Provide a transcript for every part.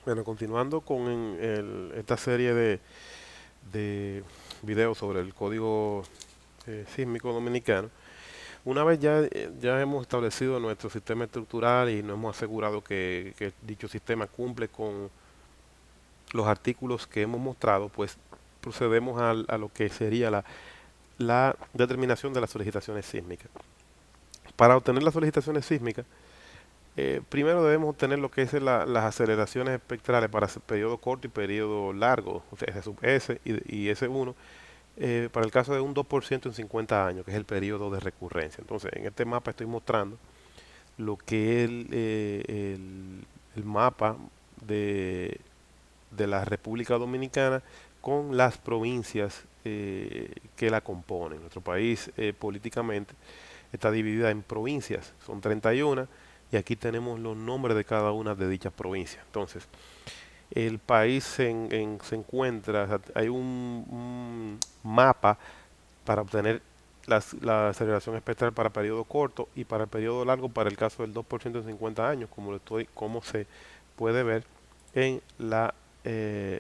Bueno, continuando con esta serie de videos sobre el código sísmico dominicano, una vez ya hemos establecido nuestro sistema estructural y nos hemos asegurado que dicho sistema cumple con los artículos que hemos mostrado, pues procedemos a lo que sería la determinación de las solicitaciones sísmicas. Para obtener las solicitaciones sísmicas, primero debemos obtener lo que es las aceleraciones espectrales para periodo corto y periodo largo, o sea, S sub S y S1, para el caso de un 2% en 50 años, que es el periodo de recurrencia. Entonces, en este mapa estoy mostrando lo que es el mapa de, de la República Dominicana con las provincias que la componen. Nuestro país políticamente está dividida en provincias, son 31 y aquí tenemos los nombres de cada una de dichas provincias. Entonces, el país se encuentra, o sea, hay un mapa para obtener la aceleración espectral para periodo corto y para el periodo largo para el caso del 2% en 50 años, como se puede ver en eh,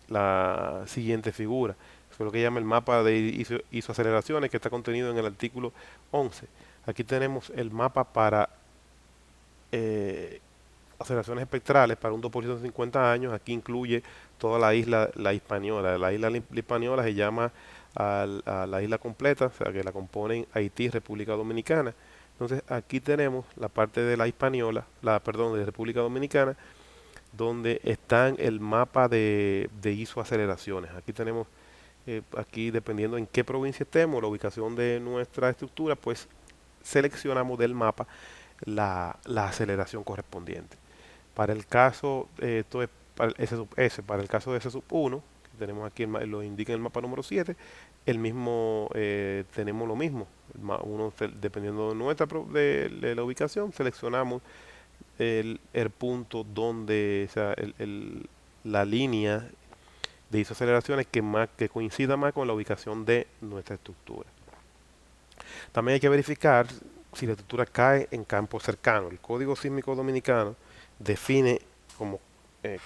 la siguiente figura. Eso es lo que llama el mapa de isoaceleraciones que está contenido en el artículo 11. Aquí tenemos el mapa para eh, aceleraciones espectrales para un 2% de 50 años. Aquí incluye toda la isla, la Hispaniola. La isla Hispaniola se llama a la isla completa, o sea que la componen Haití, República Dominicana. Entonces aquí tenemos la parte de la Hispaniola, perdón, de República Dominicana, donde están el mapa de isoaceleraciones. Aquí tenemos, aquí dependiendo en qué provincia estemos, la ubicación de nuestra estructura, pues seleccionamos del mapa la aceleración correspondiente. Para el caso, esto es para el S sub S, para el caso de S sub 1, que tenemos aquí, lo indica en el mapa número 7, el mismo, tenemos lo mismo. Dependiendo de de la ubicación, seleccionamos el punto donde, o sea, la línea de isoaceleraciones que coincida más con la ubicación de nuestra estructura. También hay que verificar si la estructura cae en campo cercano. El Código Sísmico Dominicano define como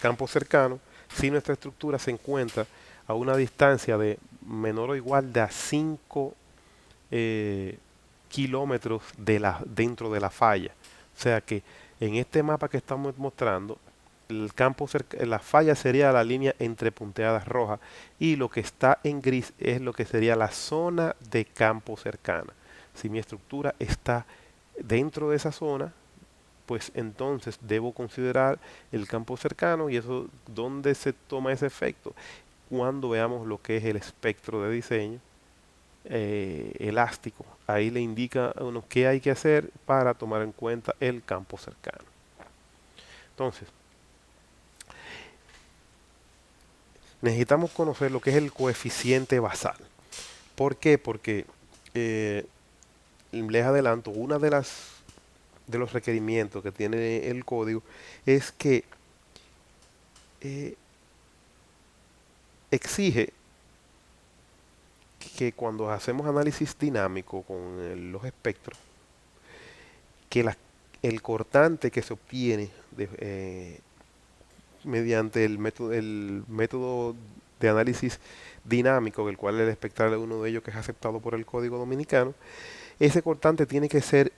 campo cercano si nuestra estructura se encuentra a una distancia de menor o igual de a 5 kilómetros dentro de la falla. O sea que en este mapa que estamos mostrando, la falla sería la línea entre punteadas rojas y lo que está en gris es lo que sería la zona de campo cercana. Si mi estructura está dentro de esa zona, pues entonces debo considerar el campo cercano y eso, ¿dónde se toma ese efecto? Cuando veamos lo que es el espectro de diseño elástico. Ahí le indica a uno qué hay que hacer para tomar en cuenta el campo cercano. Entonces, necesitamos conocer lo que es el coeficiente basal. ¿Por qué? Porque eh, les adelanto, una de los requerimientos que tiene el código es que eh, exige que cuando hacemos análisis dinámico con los espectros, que el cortante que se obtiene mediante el método de análisis dinámico, el cual el espectral es uno de ellos que es aceptado por el Código Dominicano, ese cortante tiene que ser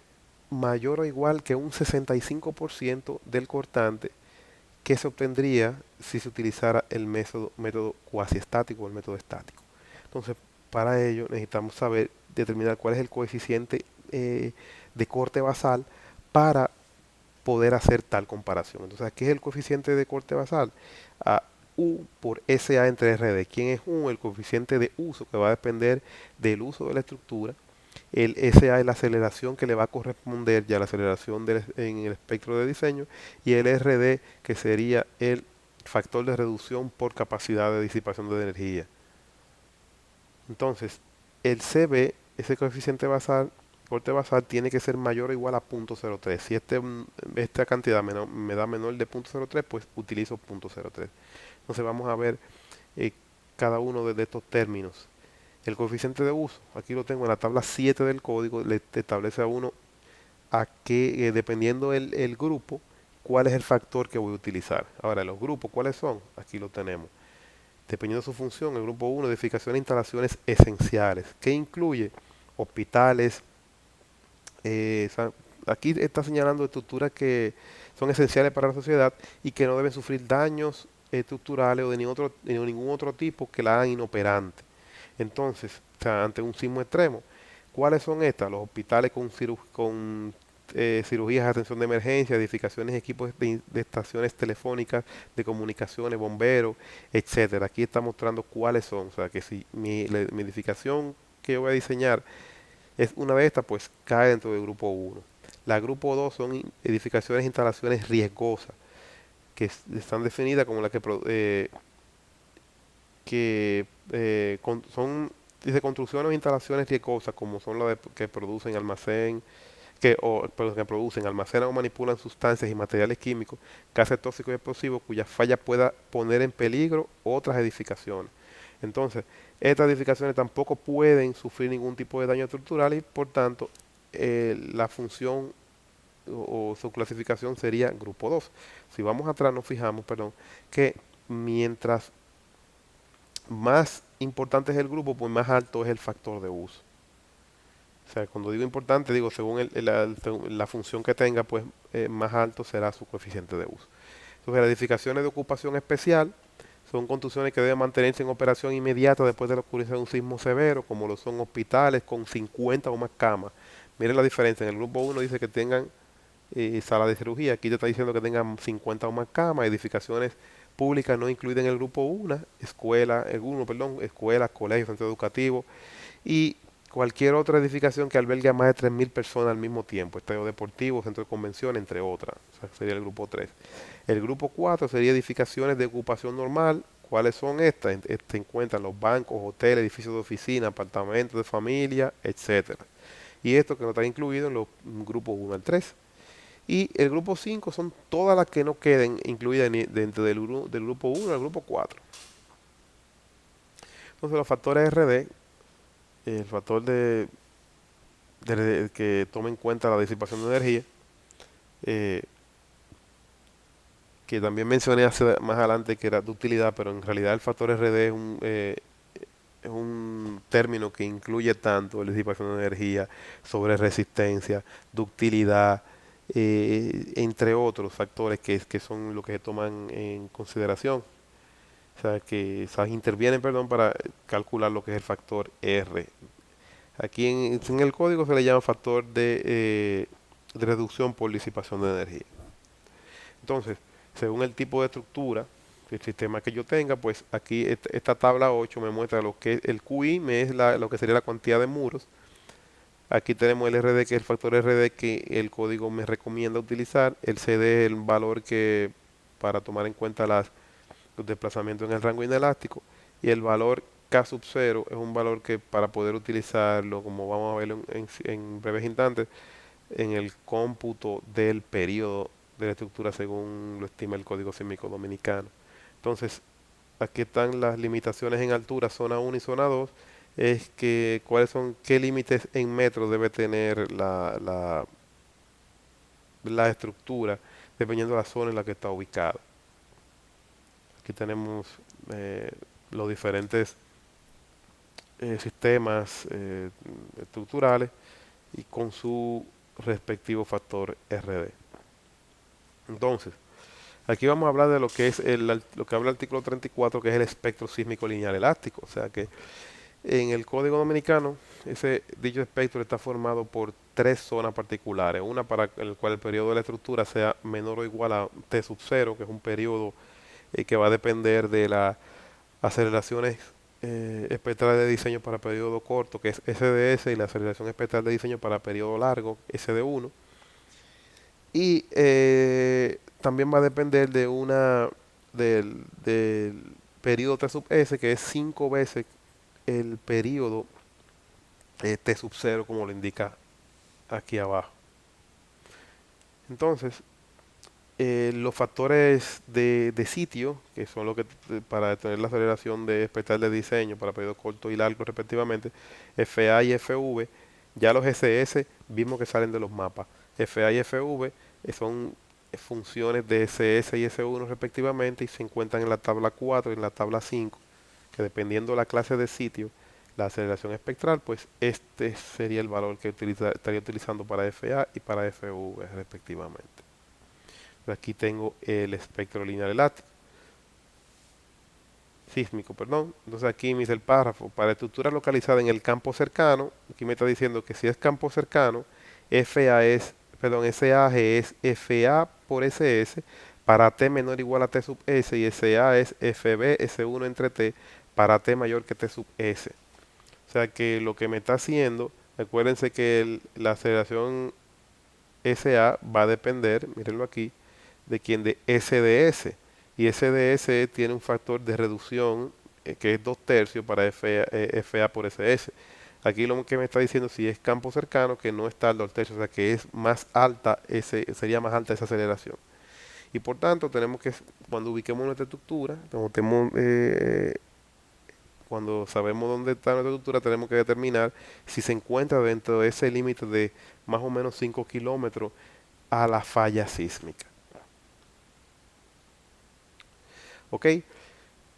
mayor o igual que un 65% del cortante que se obtendría si se utilizara el método cuasi estático o el método estático. Entonces, para ello necesitamos saber determinar cuál es el coeficiente de corte basal para poder hacer tal comparación. Entonces, aquí es el coeficiente de corte basal. A U por SA entre RD. ¿Quién es U? El coeficiente de uso que va a depender del uso de la estructura. El SA es la aceleración que le va a corresponder ya la aceleración en el espectro de diseño. Y el RD que sería el factor de reducción por capacidad de disipación de energía. Entonces, el CB, ese coeficiente basal, corte basal, tiene que ser mayor o igual a 0.03. Si esta cantidad me da menor de 0.03, pues utilizo 0.03. Entonces vamos a ver eh, cada uno de estos términos. El coeficiente de uso, aquí lo tengo en la tabla 7 del código, le establece a uno a que, dependiendo el grupo, cuál es el factor que voy a utilizar. Ahora, los grupos, ¿cuáles son? Aquí lo tenemos. Dependiendo de su función, el grupo uno, edificaciones e instalaciones esenciales, que incluye hospitales, aquí está señalando estructuras que son esenciales para la sociedad y que no deben sufrir daños estructurales o de ningún otro tipo que la hagan inoperante. Entonces, o sea, ante un sismo extremo, ¿cuáles son estas? Los hospitales con cirugías de atención de emergencia, edificaciones, equipos de estaciones telefónicas, de comunicaciones, bomberos, etcétera. Aquí está mostrando cuáles son. O sea, que si mi edificación que yo voy a diseñar es una de estas, pues cae dentro del grupo uno. La grupo 2 son edificaciones e instalaciones riesgosas, que están definidas como las son dice construcciones o instalaciones riesgosas, como son las que producen que producen, almacenan o manipulan sustancias y materiales químicos, gases tóxicos y explosivos, cuya falla pueda poner en peligro otras edificaciones. Entonces, estas edificaciones tampoco pueden sufrir ningún tipo de daño estructural y por tanto la función o su clasificación sería grupo 2. Si vamos atrás nos fijamos, perdón, que mientras más importante es el grupo, pues más alto es el factor de uso. O sea, cuando digo importante, digo según según la función que tenga, pues más alto será su coeficiente de uso. Entonces, las edificaciones de ocupación especial son construcciones que deben mantenerse en operación inmediata después de la ocurrencia de un sismo severo, como lo son hospitales con 50 o más camas. Miren la diferencia. En el grupo uno dice que tengan sala de cirugía. Aquí te está diciendo que tengan 50 o más camas. Edificaciones públicas no incluidas en el grupo 1, escuelas, colegios, centros educativos y cualquier otra edificación que albergue a más de 3.000 personas al mismo tiempo, estadio deportivo, centro de convención, entre otras. O sea, sería el grupo 3. El grupo 4 sería edificaciones de ocupación normal. ¿Cuáles son estas? Se encuentran los bancos, hoteles, edificios de oficina, apartamentos de familia, etcétera. Y esto que no está incluido en los grupos 1 al 3. Y el grupo 5 son todas las que no queden incluidas dentro del grupo 1 al grupo 4. Entonces los factores RD, el factor que toma en cuenta la disipación de energía, eh, que también mencioné más adelante que era de utilidad, pero en realidad el factor RD es un término que incluye tanto la disipación de energía, sobre resistencia, ductilidad, entre otros factores que son lo que se toman en consideración. O sea, intervienen, perdón, para calcular lo que es el factor R. Aquí en el código se le llama factor de reducción por disipación de energía. Entonces, según el tipo de estructura, el sistema que yo tenga, pues aquí esta tabla 8 me muestra lo que el QI me es lo que sería la cantidad de muros. Aquí tenemos el RD, que es el factor RD que el código me recomienda utilizar. El CD es el valor que para tomar en cuenta los desplazamientos en el rango inelástico. Y el valor K sub 0 es un valor que para poder utilizarlo, como vamos a ver en breves instantes, en el cómputo del periodo de la estructura según lo estima el Código Sísmico Dominicano. Entonces, aquí están las limitaciones en altura, zona 1 y zona 2, es que qué límites en metros debe tener la estructura, dependiendo de la zona en la que está ubicada. Aquí tenemos los diferentes sistemas estructurales y con su respectivo factor RD. Entonces, aquí vamos a hablar de lo que es lo que habla el artículo 34, que es el espectro sísmico lineal elástico. O sea que en el Código Dominicano, dicho espectro está formado por tres zonas particulares. Una para el cual el periodo de la estructura sea menor o igual a T sub 0, que es un periodo que va a depender de las aceleraciones espectrales de diseño para periodo corto, que es SDS, y la aceleración espectral de diseño para periodo largo, SD1. Y también va a depender del periodo T sub S, que es 5 veces el periodo T sub 0, como lo indica aquí abajo. Entonces, los factores de sitio, que son los que para detener la aceleración espectral de diseño para periodo corto y largo respectivamente, FA y FV, ya los SS vimos que salen de los mapas. FA y FV son funciones de SS y S1 respectivamente y se encuentran en la tabla 4 y en la tabla 5, que dependiendo de la clase de sitio, la aceleración espectral, pues este sería el valor que estaría utilizando para FA y para FV respectivamente. Aquí tengo el espectro lineal elástico, sísmico, perdón. Entonces aquí me dice el párrafo, para estructura localizada en el campo cercano, aquí me está diciendo que si es campo cercano, FA es, perdón, SAG es FA por SS para T menor o igual a T sub S y SA es FB S1 entre T para T mayor que T sub S. O sea que lo que me está haciendo, acuérdense que la aceleración SA va a depender, mírenlo aquí, de quién de SDS. Y SDS tiene un factor de reducción que es 2/3 para FA por SS. Aquí lo que me está diciendo si es campo cercano que no está al 2/3, o sea que es más alta, sería más alta esa aceleración. Y por tanto tenemos que, cuando ubiquemos nuestra estructura, cuando sabemos dónde está nuestra estructura, tenemos que determinar si se encuentra dentro de ese límite de más o menos 5 kilómetros a la falla sísmica. ¿Ok?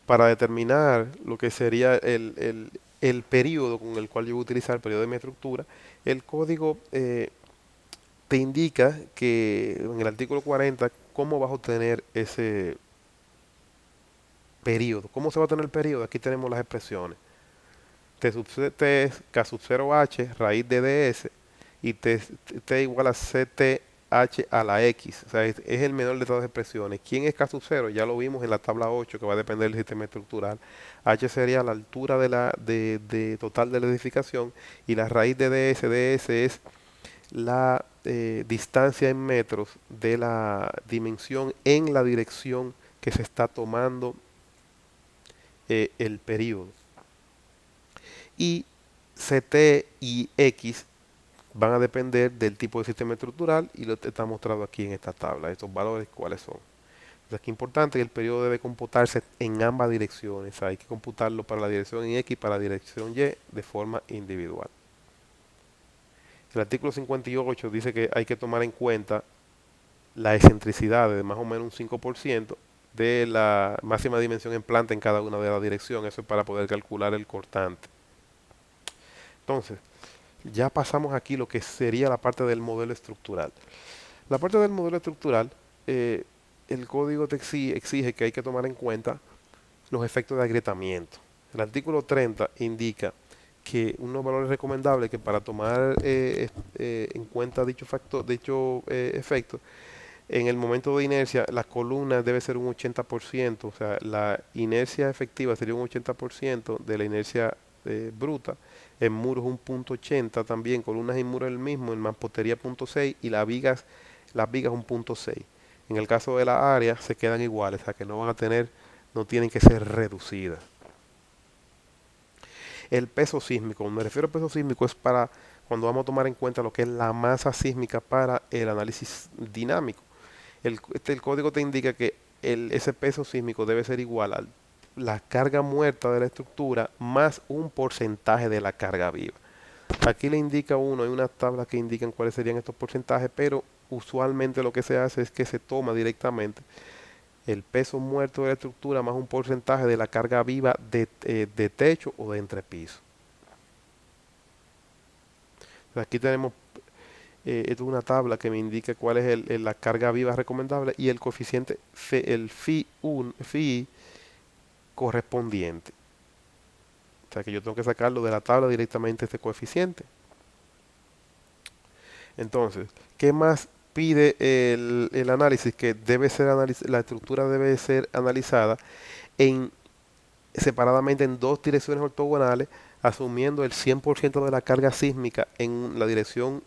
Para determinar lo que sería el periodo con el cual yo voy a utilizar el periodo de mi estructura, el código te indica que en el artículo 40 cómo vas a obtener ese periodo. ¿Cómo se va a obtener el periodo? Aquí tenemos las expresiones. T sub T es K sub 0H raíz de DS y T igual a CTH a la X. O sea, es el menor de todas las expresiones. ¿Quién es K sub 0? Ya lo vimos en la tabla 8 que va a depender del sistema estructural. H sería la altura de total de la edificación y la raíz de DS es la distancia en metros de la dimensión en la dirección que se está tomando el periodo. Y CT y X van a depender del tipo de sistema estructural y lo está mostrado aquí en esta tabla. Estos valores, ¿cuáles son? Entonces, aquí es importante que el periodo debe computarse en ambas direcciones. O sea, hay que computarlo para la dirección en X y para la dirección Y de forma individual. El artículo 58 dice que hay que tomar en cuenta la excentricidad de más o menos un 5% de la máxima dimensión en planta en cada una de las direcciones. Eso es para poder calcular el cortante. Entonces, ya pasamos aquí lo que sería la parte del modelo estructural. La parte del modelo estructural, el código te exige que hay que tomar en cuenta los efectos de agrietamiento. El artículo 30 indica que unos valores recomendables que para tomar en cuenta dicho efecto, en el momento de inercia, la columna debe ser un 80%, o sea, la inercia efectiva sería un 80% de la inercia bruta. En muros un punto 80 también, columnas y muros el mismo, en mampostería 0.6 y las vigas un punto 6. En el caso de la área se quedan iguales, o sea que no tienen que ser reducidas. El peso sísmico, cuando me refiero al peso sísmico es para cuando vamos a tomar en cuenta lo que es la masa sísmica para el análisis dinámico. El código te indica que ese peso sísmico debe ser igual a la carga muerta de la estructura más un porcentaje de la carga viva. Aquí le indica uno, hay unas tablas que indican cuáles serían estos porcentajes, pero usualmente lo que se hace es que se toma directamente el peso muerto de la estructura más un porcentaje de la carga viva de techo o de entrepiso. Aquí tenemos esto es una tabla que me indica cuál es la carga viva recomendable y el coeficiente, el phi correspondiente. O sea que yo tengo que sacarlo de la tabla directamente este coeficiente. Entonces, ¿qué más pide el análisis? Que la estructura debe ser analizada separadamente en dos direcciones ortogonales, asumiendo el 100% de la carga sísmica en la dirección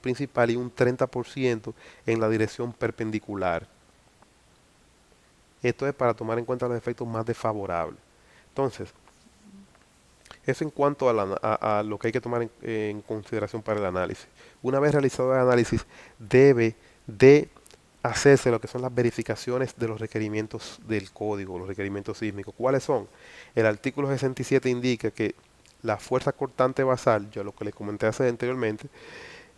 principal y un 30% en la dirección perpendicular. Esto es para tomar en cuenta los efectos más desfavorables. Entonces, eso en cuanto a lo que hay que tomar en consideración para el análisis. Una vez realizado el análisis, debe de hacerse lo que son las verificaciones de los requerimientos del código, los requerimientos sísmicos. ¿Cuáles son? El artículo 67 indica que la fuerza cortante basal, yo lo que les comenté anteriormente,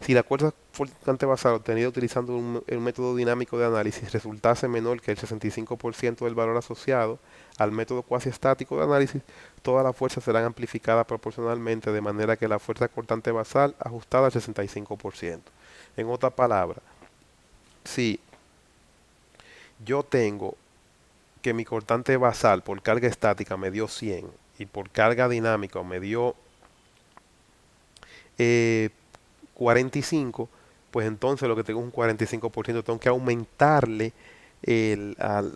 Si la fuerza cortante basal obtenida utilizando un método dinámico de análisis resultase menor que el 65% del valor asociado al método cuasi estático de análisis, todas las fuerzas serán amplificadas proporcionalmente de manera que la fuerza cortante basal ajustada al 65%. En otras palabras, si yo tengo que mi cortante basal por carga estática me dio 100 y por carga dinámica me dio eh, 45, pues entonces lo que tengo es un 45%. Tengo que aumentarle el, al-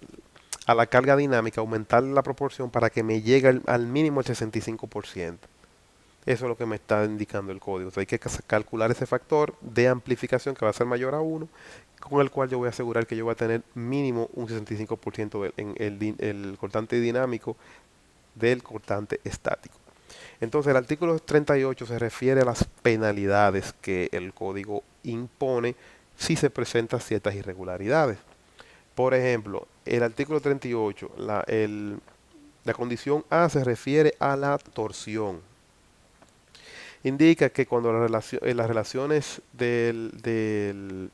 a la carga dinámica, aumentarle la proporción para que me llegue al mínimo el 65%. Eso es lo que me está indicando el código. O sea, hay que calcular ese factor de amplificación que va a ser mayor a 1, con el cual yo voy a asegurar que yo voy a tener mínimo un 65% en el cortante dinámico del cortante estático. Entonces el artículo 38 se refiere a las penalidades que el código impone si se presentan ciertas irregularidades. Por ejemplo, el artículo 38, la condición A se refiere a la torsión. Indica que cuando las relaciones de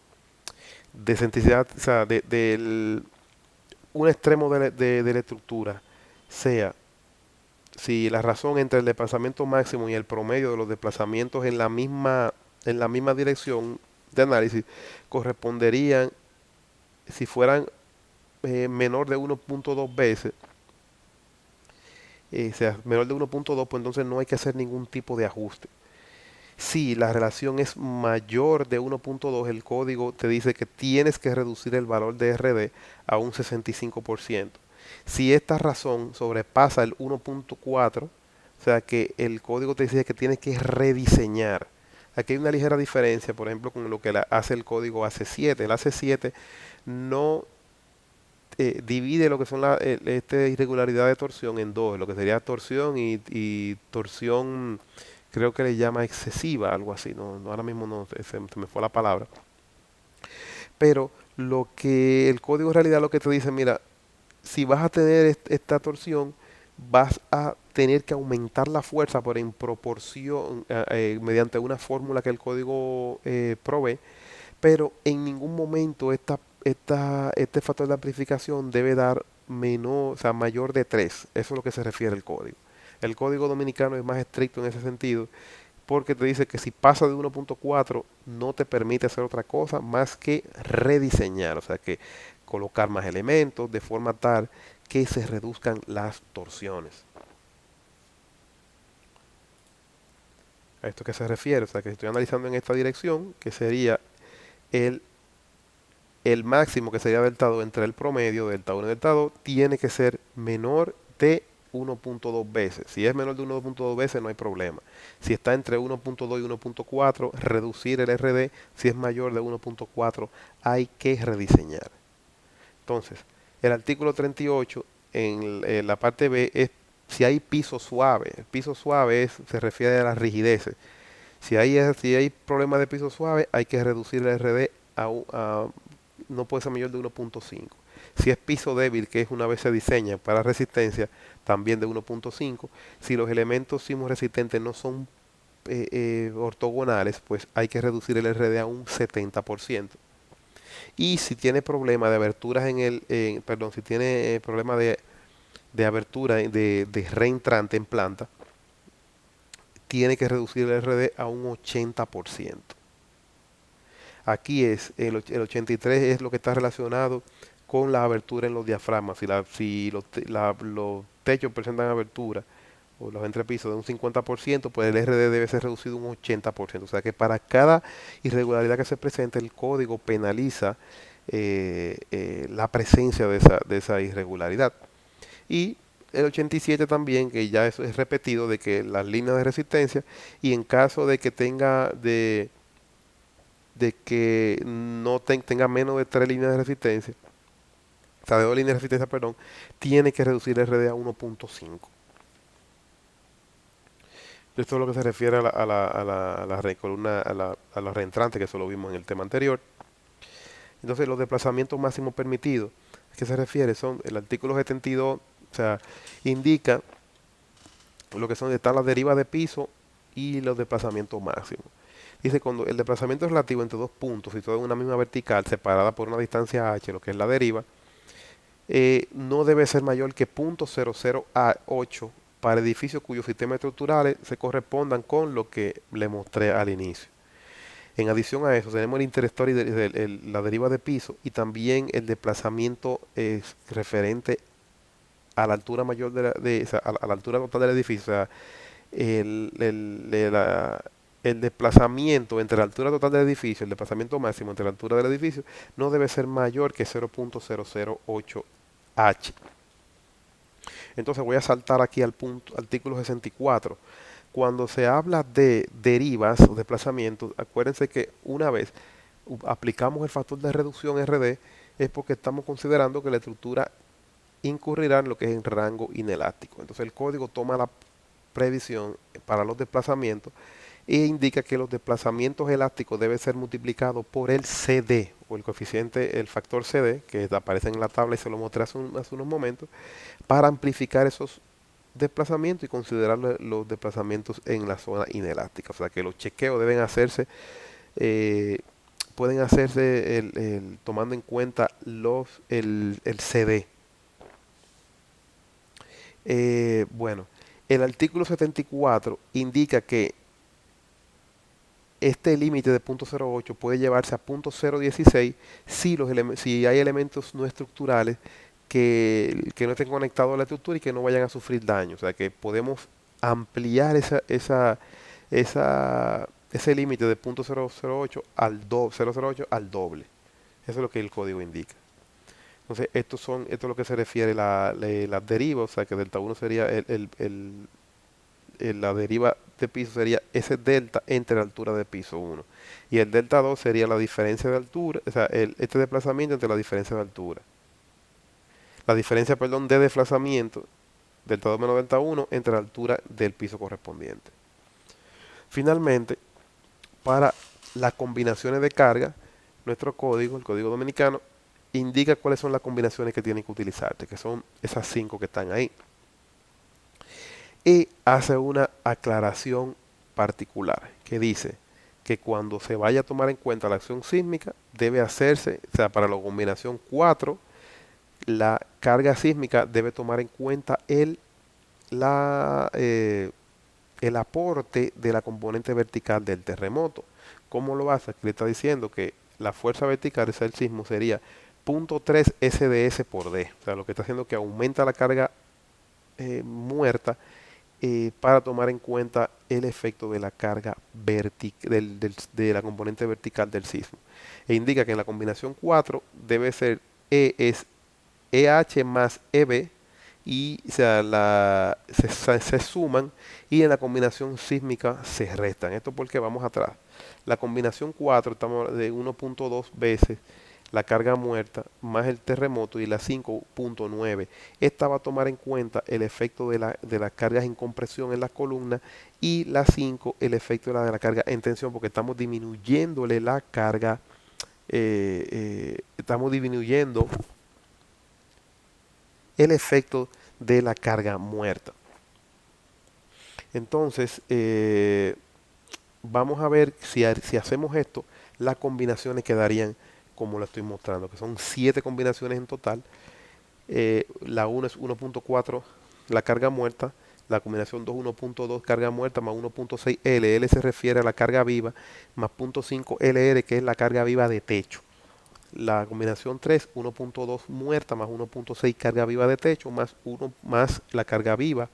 centricidad, o sea, del un extremo de la estructura sea si la razón entre el desplazamiento máximo y el promedio de los desplazamientos en la misma dirección de análisis corresponderían, si fueran menor de 1.2 veces, o sea, menor de 1.2, pues entonces no hay que hacer ningún tipo de ajuste. Si la relación es mayor de 1.2, el código te dice que tienes que reducir el valor de RD a un 65%. Si esta razón sobrepasa el 1.4, o sea que el código te dice que tienes que rediseñar. Aquí hay una ligera diferencia, por ejemplo, con lo que hace el código AC7. El AC7 no divide lo que son esta irregularidad de torsión en dos, lo que sería torsión y torsión, creo que le llama excesiva, algo así, ahora mismo no se me fue la palabra. Pero lo que el código en realidad lo que te dice, mira, si vas a tener esta torsión, vas a tener que aumentar la fuerza por en proporción mediante una fórmula que el código provee, pero en ningún momento este factor de amplificación debe dar menor, o sea, mayor de 3. Eso es lo que se refiere el código. El código dominicano es más estricto en ese sentido porque te dice que si pasa de 1.4 no te permite hacer otra cosa más que rediseñar, o sea que colocar más elementos de forma tal que se reduzcan las torsiones. ¿A esto que se refiere? O sea que estoy analizando en esta dirección, que sería el, el máximo que sería delta 2 entre el promedio, delta 1 y delta 2, tiene que ser menor de 1.2 veces. Si es menor de 1.2 veces no hay problema. Si está entre 1.2 y 1.4, reducir el RD. Si es mayor de 1.4, hay que rediseñar. Entonces, el artículo 38 en la parte B es si hay piso suave. El piso suave se refiere a las rigideces. Si hay problema de piso suave, hay que reducir el RD no puede ser mayor de 1.5. Si es piso débil, que es una vez se diseña para resistencia, también de 1.5. Si los elementos sismo resistentes no son ortogonales, pues hay que reducir el RD a un 70%. Y si tiene problema de aberturas perdón, si tiene problema de abertura de reentrante en planta, tiene que reducir el RD a un 80%. Aquí el 83 es lo que está relacionado con la abertura en los diafragmas. Si los techos presentan abertura o los entrepisos de un 50%, pues el RD debe ser reducido un 80%. O sea que para cada irregularidad que se presente, el código penaliza la presencia de esa irregularidad. Y el 87 también, que ya eso es repetido, de que las líneas de resistencia, y en caso de que de que no tenga menos de 3 líneas de resistencia, o sea, de 2 líneas de resistencia, perdón, tiene que reducir el RD a 1.5. Esto es lo que se refiere a la columna, a los reentrantes, que eso lo vimos en el tema anterior. Entonces, los desplazamientos máximos permitidos, ¿a qué se refiere? Son el artículo 72, o sea, indica lo que están las derivas de piso y los desplazamientos máximos. Dice, cuando el desplazamiento es relativo entre dos puntos situado en una misma vertical separada por una distancia h, lo que es la deriva, no debe ser mayor que 0.00 a 8 para edificios cuyos sistemas estructurales se correspondan con lo que le mostré al inicio. En adición a eso, tenemos el interstory la deriva de piso y también el desplazamiento referente a la altura mayor a la altura total del edificio. O sea, el desplazamiento entre la altura total del edificio, el desplazamiento máximo entre la altura del edificio, no debe ser mayor que 0.008h. Entonces voy a saltar aquí al punto, artículo 64. Cuando se habla de derivas o desplazamientos, acuérdense que una vez aplicamos el factor de reducción RD, es porque estamos considerando que la estructura incurrirá en lo que es en rango inelástico. Entonces el código toma la previsión para los desplazamientos e indica que los desplazamientos elásticos deben ser multiplicados por el CD o el coeficiente, el factor CD, que aparece en la tabla y se lo mostré hace unos momentos, para amplificar esos desplazamientos y considerar los desplazamientos en la zona inelástica. O sea que los chequeos deben hacerse, pueden hacerse tomando en cuenta el CD. Bueno, el artículo 74 indica que este límite de 0.08 puede llevarse a 0.016 si hay elementos no estructurales que no estén conectados a la estructura y que no vayan a sufrir daño. O sea que podemos ampliar ese límite de 0.008 al doble. Eso es lo que el código indica. Entonces, esto es lo que se refiere a las derivas, o sea que delta 1 sería la deriva de piso sería ese delta entre la altura de piso 1. Y el delta 2 sería la diferencia de altura, o sea, este desplazamiento entre la diferencia de altura. La diferencia, perdón, de desplazamiento, delta 2 menos delta 1, entre la altura del piso correspondiente. Finalmente, para las combinaciones de carga, nuestro código, el código dominicano, indica cuáles son las combinaciones que tienen que utilizarse, que son esas 5 que están ahí. Y hace una aclaración particular que dice que cuando se vaya a tomar en cuenta la acción sísmica debe hacerse, o sea, para la combinación 4, la carga sísmica debe tomar en cuenta el aporte de la componente vertical del terremoto. ¿Cómo lo hace? Aquí le está diciendo que la fuerza vertical, ese del sismo, sería 0.3 SDS por D. O sea, lo que está haciendo es que aumenta la carga muerta para tomar en cuenta el efecto de la carga de la componente vertical del sismo. E indica que en la combinación 4 debe ser es EH más EB y o sea, se suman y en la combinación sísmica se restan. Esto porque vamos atrás. La combinación 4 estamos de 1.2 veces la carga muerta más el terremoto y la 5.9. Esta va a tomar en cuenta el efecto de las cargas en compresión en las columnas y la 5 el efecto de la carga en tensión porque estamos disminuyéndole la carga, estamos disminuyendo el efecto de la carga muerta. Entonces, vamos a ver si hacemos esto, las combinaciones quedarían como la estoy mostrando, que son 7 combinaciones en total. La 1 es 1.4 la carga muerta, la combinación 2 1.2 carga muerta más 1.6 L. L se refiere a la carga viva más 0.5 LR que es la carga viva de techo. La combinación 3 1.2 muerta más 1.6 carga viva de techo más 1 más la carga viva.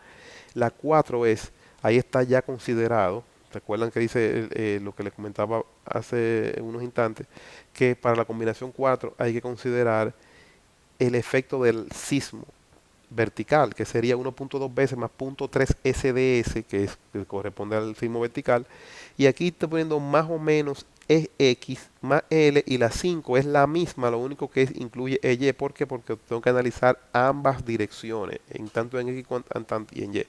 La 4 es, ahí está ya considerado. Recuerdan que dice lo que les comentaba hace unos instantes, que para la combinación 4 hay que considerar el efecto del sismo vertical, que sería 1.2 veces más 0.3 SDS, que corresponde al sismo vertical. Y aquí estoy poniendo más o menos es X más L y la 5 es la misma, lo único que incluye Y. ¿Por qué? Porque tengo que analizar ambas direcciones, en tanto en X y en Y.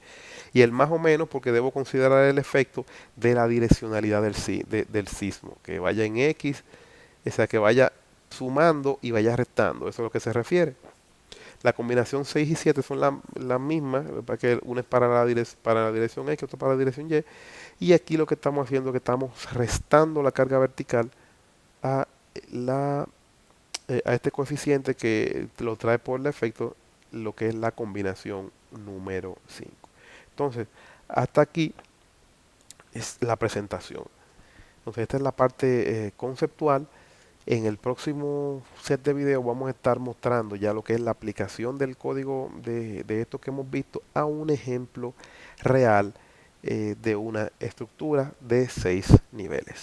Y el más o menos porque debo considerar el efecto de la direccionalidad del sismo, que vaya en X, o sea, que vaya sumando y vaya restando, eso es a lo que se refiere. La combinación 6 y 7 son la misma, para que una es para la dirección X, otra para la dirección Y. Y aquí lo que estamos haciendo es que estamos restando la carga vertical a, la, a este coeficiente que lo trae por defecto, lo que es la combinación número 5. Entonces, hasta aquí es la presentación. Entonces, esta es la parte conceptual. En el próximo set de videos vamos a estar mostrando ya lo que es la aplicación del código de esto que hemos visto a un ejemplo real de una estructura de 6 niveles.